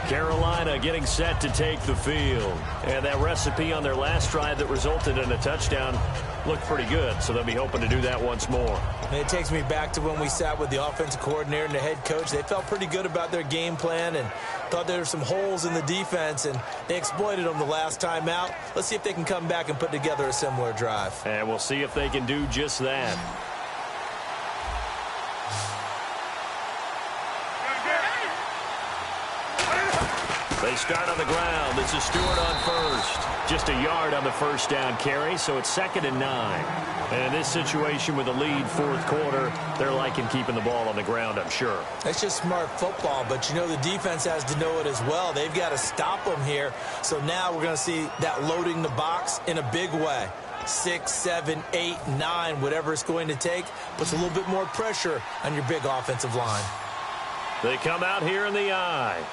Carolina getting set to take the field. And that recipe on their last drive that resulted in a touchdown looked pretty good, so they'll be hoping to do that once more. And it takes me back to when we sat with the offensive coordinator and the head coach. They felt pretty good about their game plan and thought there were some holes in the defense, and they exploited them the last time out. Let's see if they can come back and put together a similar drive. And we'll see if they can do just that. They start on the ground. This is Stewart on first. Just a yard on the first down carry, so it's 2nd and 9. And in this situation with a lead 4th quarter, they're liking keeping the ball on the ground, I'm sure. That's just smart football, but you know the defense has to know it as well. They've got to stop them here. So now we're going to see that loading the box in a big way. 6, 7, 8, 9, whatever it's going to take, puts a little bit more pressure on your big offensive line. They come out here in the eye.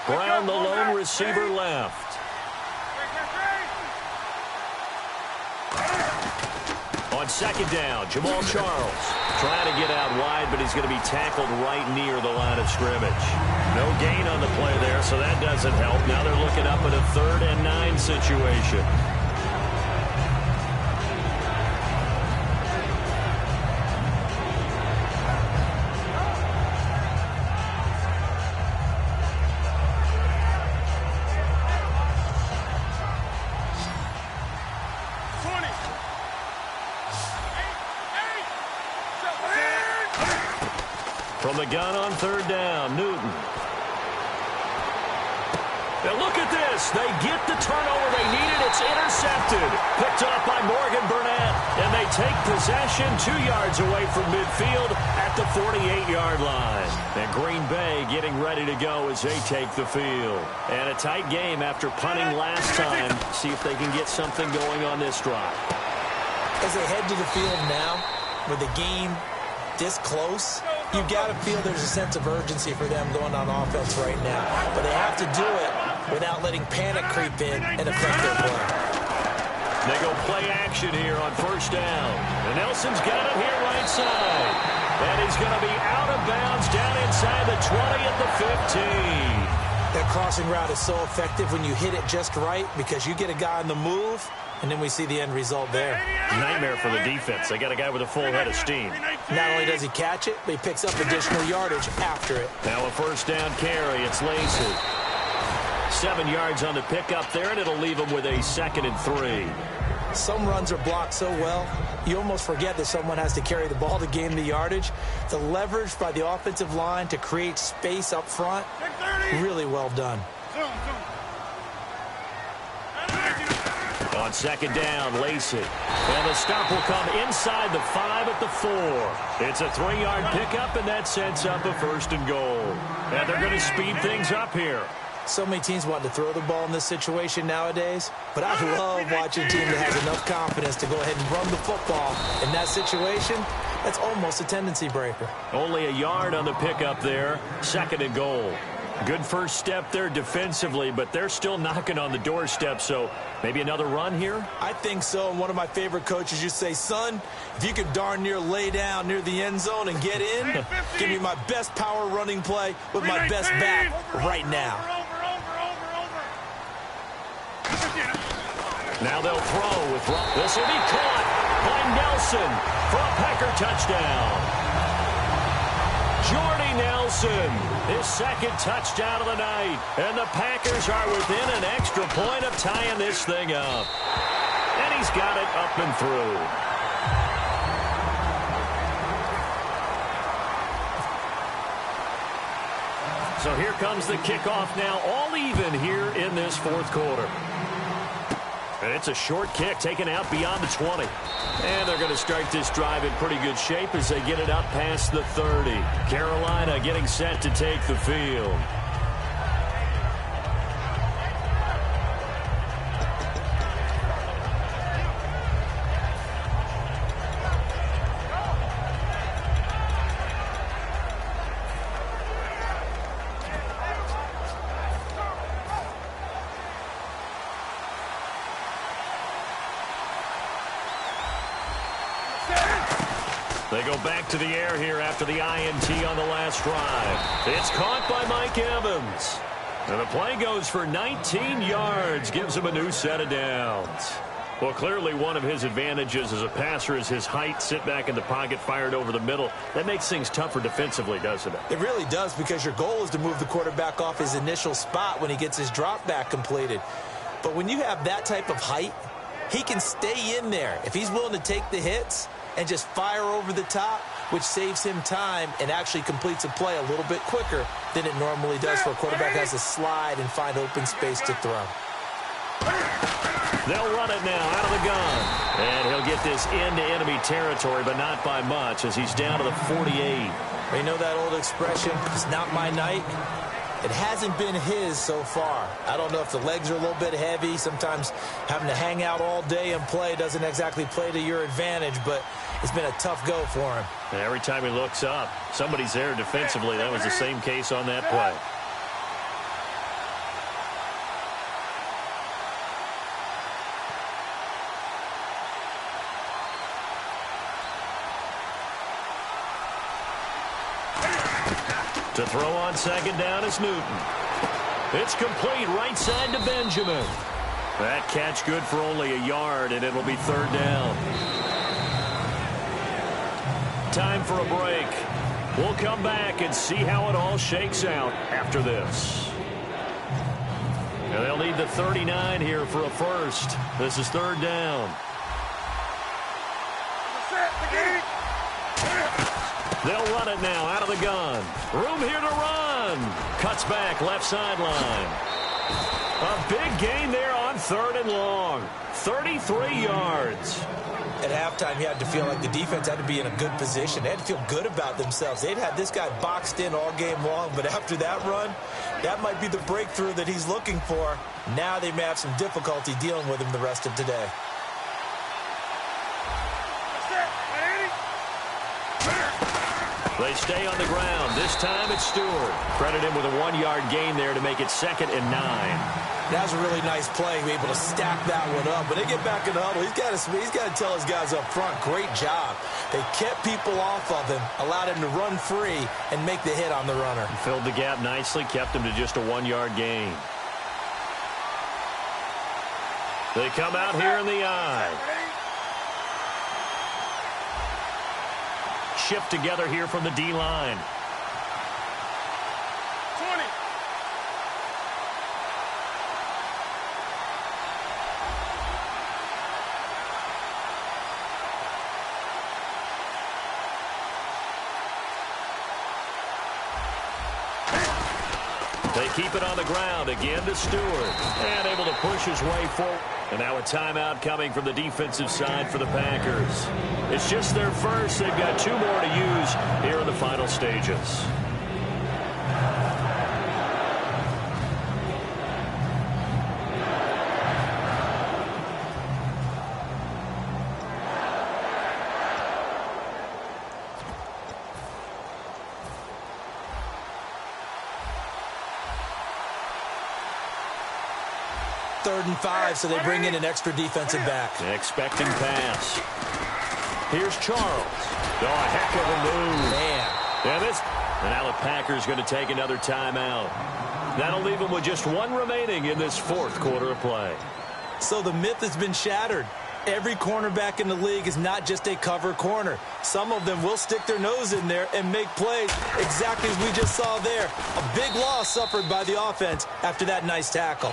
Brown, the lone receiver, left. On 2nd down, Jamal Charles trying to get out wide, but he's going to be tackled right near the line of scrimmage. No gain on the play there, so that doesn't help. Now they're looking up at a 3rd and 9 situation. From the gun on 3rd down, Newton. Now look at this. They get the turnover they needed. It's intercepted. Picked up by Morgan Burnett. And they take possession 2 yards away from midfield at the 48-yard line. And Green Bay getting ready to go as they take the field. And a tight game after punting last time. See if they can get something going on this drive. As they head to the field now, with the game this close, you've got to feel there's a sense of urgency for them going on offense right now. But they have to do it without letting panic creep in and affect their play. They go play action here on first down. And Nelson's got it here right side. And he's going to be out of bounds down inside the 20 at the 15. That crossing route is so effective when you hit it just right because you get a guy on the move, and then we see the end result there. Nightmare for the defense. They got a guy with a full head of steam. Not only does he catch it, but he picks up additional yardage after it. Now a first down carry. It's Lacey. 7 yards on the pickup there, and it'll leave him with a 2nd and 3. Some runs are blocked so well, you almost forget that someone has to carry the ball to gain the yardage. The leverage by the offensive line to create space up front, really well done. On 2nd down, Lacey. And the stop will come inside the 5 at the 4. It's a 3-yard pickup, and that sets up a 1st and goal. And they're going to speed things up here. So many teams want to throw the ball in this situation nowadays, but I love watching a team that has enough confidence to go ahead and run the football. In that situation, that's almost a tendency breaker. Only a yard on the pickup there. 2nd and goal. Good first step there defensively, but they're still knocking on the doorstep, so maybe another run here? I think so. And one of my favorite coaches used to say, son, if you can darn near lay down near the end zone and get in, give me my best power running play with my best back right now. Now they'll throw with this will be caught by Nelson for a Packer touchdown. Jordy Nelson, his 2nd touchdown of the night. And the Packers are within an extra point of tying this thing up. And he's got it up and through. So here comes the kickoff now, all even here in this 4th quarter. And it's a short kick taken out beyond the 20. And they're going to start this drive in pretty good shape as they get it up past the 30. Carolina getting set to take the field. They go back to the air here after the INT on the last drive. It's caught by Mike Evans. And the play goes for 19 yards, gives him a new set of downs. Well, clearly one of his advantages as a passer is his height, sit back in the pocket, fired over the middle. That makes things tougher defensively, doesn't it? It really does, because your goal is to move the quarterback off his initial spot when he gets his drop back completed. But when you have that type of height, he can stay in there if he's willing to take the hits and just fire over the top, which saves him time and actually completes a play a little bit quicker than it normally does for a quarterback who has to slide and find open space to throw. They'll run it now out of the gun. And he'll get this into enemy territory, but not by much as he's down to the 48. You know that old expression, it's not my night? It hasn't been his so far. I don't know if the legs are a little bit heavy. Sometimes having to hang out all day and play doesn't exactly play to your advantage, but it's been a tough go for him. And every time he looks up, somebody's there defensively. That was the same case on that play. To throw on second down is Newton. It's complete right side to Benjamin. That catch good for only a yard, and it'll be third down. Time for a break. We'll come back and see how it all shakes out after this. And they'll need the 39 here for a first. This is third down. They'll run it now out of the gun. Room here to run. Cuts back left sideline. A big gain there on third and long. 33 yards. At halftime, you had to feel like the defense had to be in a good position. They had to feel good about themselves. They'd had this guy boxed in all game long, but after that run, that might be the breakthrough that he's looking for. Now they may have some difficulty dealing with him the rest of today. They stay on the ground. This time it's Stewart. Credit him with a 1-yard gain there to make it 2nd and 9. That was a really nice play, able to stack that one up. But they get back in the huddle. He's got to tell his guys up front, great job. They kept people off of him, allowed him to run free and make the hit on the runner. Filled the gap nicely, kept him to just a 1-yard gain. They come out here in the eye. Shift together here from the D-line. 20. They keep it on the ground again to Stewart. And able to push his way forward. And now a timeout coming from the defensive side for the Packers. It's just their first. They've got 2 more to use here in the final stages. Third and 5, so they bring in an extra defensive back. Expecting pass. Here's Charles. Oh, a heck of a move. Man. And now the Packers going to take another timeout. That'll leave them with just 1 remaining in this 4th quarter of play. So the myth has been shattered. Every cornerback in the league is not just a cover corner. Some of them will stick their nose in there and make plays exactly as we just saw there. A big loss suffered by the offense after that nice tackle.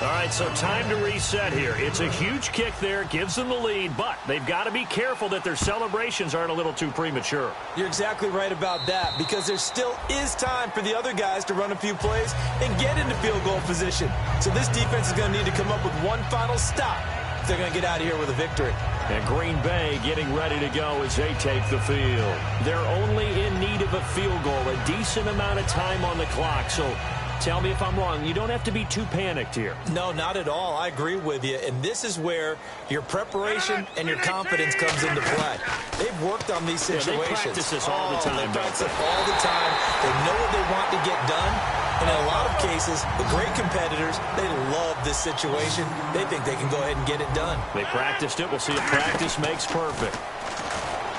All right, so time to reset here. It's a huge kick there, gives them the lead, but they've got to be careful that their celebrations aren't a little too premature. You're exactly right about that, because there still is time for the other guys to run a few plays and get into field goal position. So this defense is going to need to come up with one final stop if they're going to get out of here with a victory. And Green Bay getting ready to go as they take the field. They're only in need of a field goal, a decent amount of time on the clock, so tell me if I'm wrong. You don't have to be too panicked here. No, not at all. I agree with you. And this is where your preparation and your confidence comes into play. They've worked on these situations. They practice this all the time. They practice it all the time. They know what they want to get done. And in a lot of cases, the great competitors, they love this situation. They think they can go ahead and get it done. They practiced it. We'll see if practice makes perfect.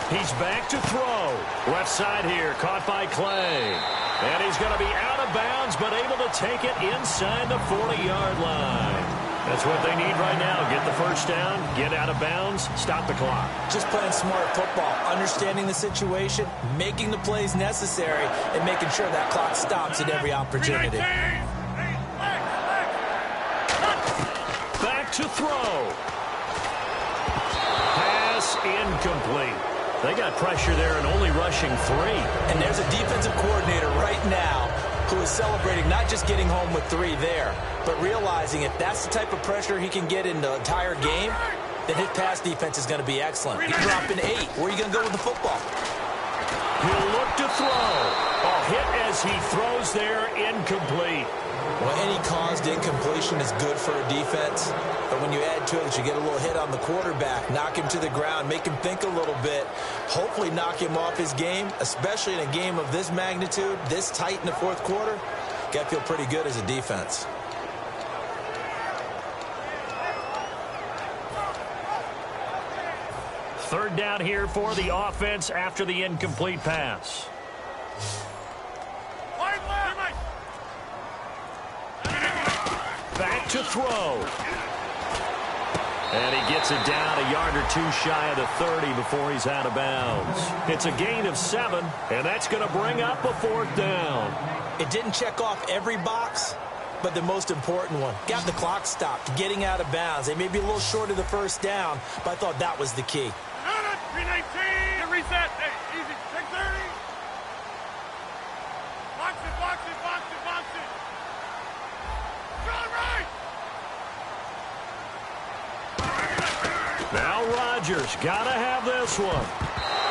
He's back to throw. Left side here, caught by Clay. And he's going to be out of bounds, but able to take it inside the 40-yard line. That's what they need right now. Get the first down, get out of bounds, stop the clock. Just playing smart football, understanding the situation, making the plays necessary, and making sure that clock stops at every opportunity. Back to throw. Pass incomplete. They got pressure there and only rushing 3. And there's a defensive coordinator right now who is celebrating not just getting home with 3 there, but realizing if that's the type of pressure he can get in the entire game, then his pass defense is going to be excellent. He's dropping 8. Where are you going to go with the football? He'll look to throw. A hit as he throws there, incomplete. Well, any caused incompletion is good for a defense. But when you add to it that you get a little hit on the quarterback, knock him to the ground, make him think a little bit, hopefully knock him off his game, especially in a game of this magnitude, this tight in the 4th quarter, got to feel pretty good as a defense. Third down here for the offense after the incomplete pass. Back to throw. And he gets it down a yard or 2 shy of the 30 before he's out of bounds. It's a gain of 7, and that's going to bring up a 4th down. It didn't check off every box, but the most important one. Got the clock stopped, getting out of bounds. They may be a little short of the first down, but I thought that was the key. 319, reset. Hey, easy. 630. Box it, box it, box it, box it. John right. Now Rodgers got to have this one.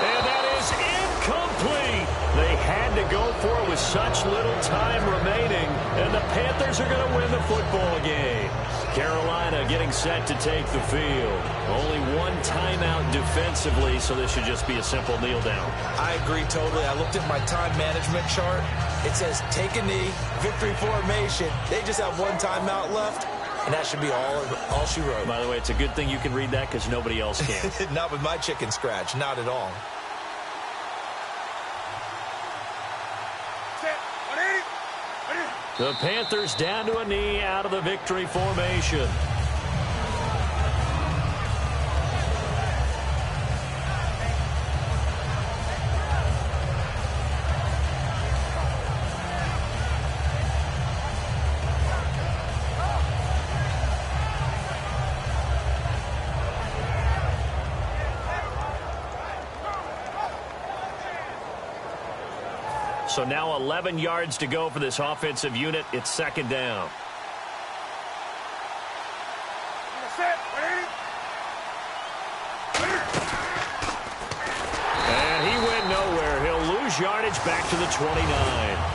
And that is incomplete. They had to go for it with such little time remaining, and the Panthers are going to win the football game. Carolina getting set to take the field. Only one timeout defensively, so this should just be a simple kneel down. I agree totally. I looked at my time management chart. It says take a knee, victory formation. They just have one timeout left, and that should be all she wrote. By the way, it's a good thing you can read that because nobody else can. Not with my chicken scratch. Not at all. The Panthers down to a knee out of the victory formation. So now 11 yards to go for this offensive unit. It's second down. And he went nowhere. He'll lose yardage back to the 29.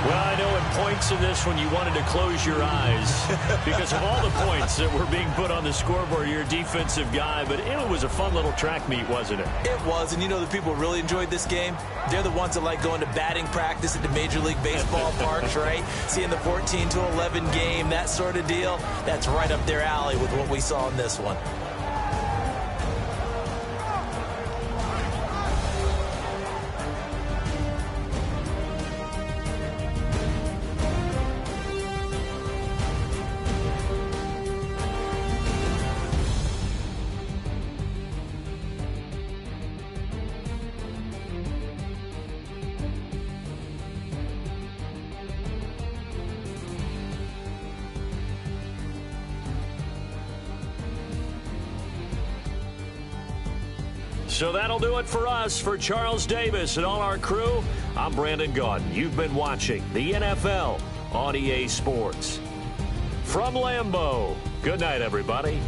Well, I know at points in this one you wanted to close your eyes because of all the points that were being put on the scoreboard. You're a defensive guy, but it was a fun little track meet, wasn't it? It was, and you know the people who really enjoyed this game? They're the ones that like going to batting practice at the Major League Baseball parks, right? Seeing the 14-11 game, that sort of deal. That's right up their alley with what we saw in this one. So that'll do it for us. For Charles Davis and all our crew, I'm Brandon Gaudin. You've been watching the NFL on EA Sports. From Lambeau, good night, everybody.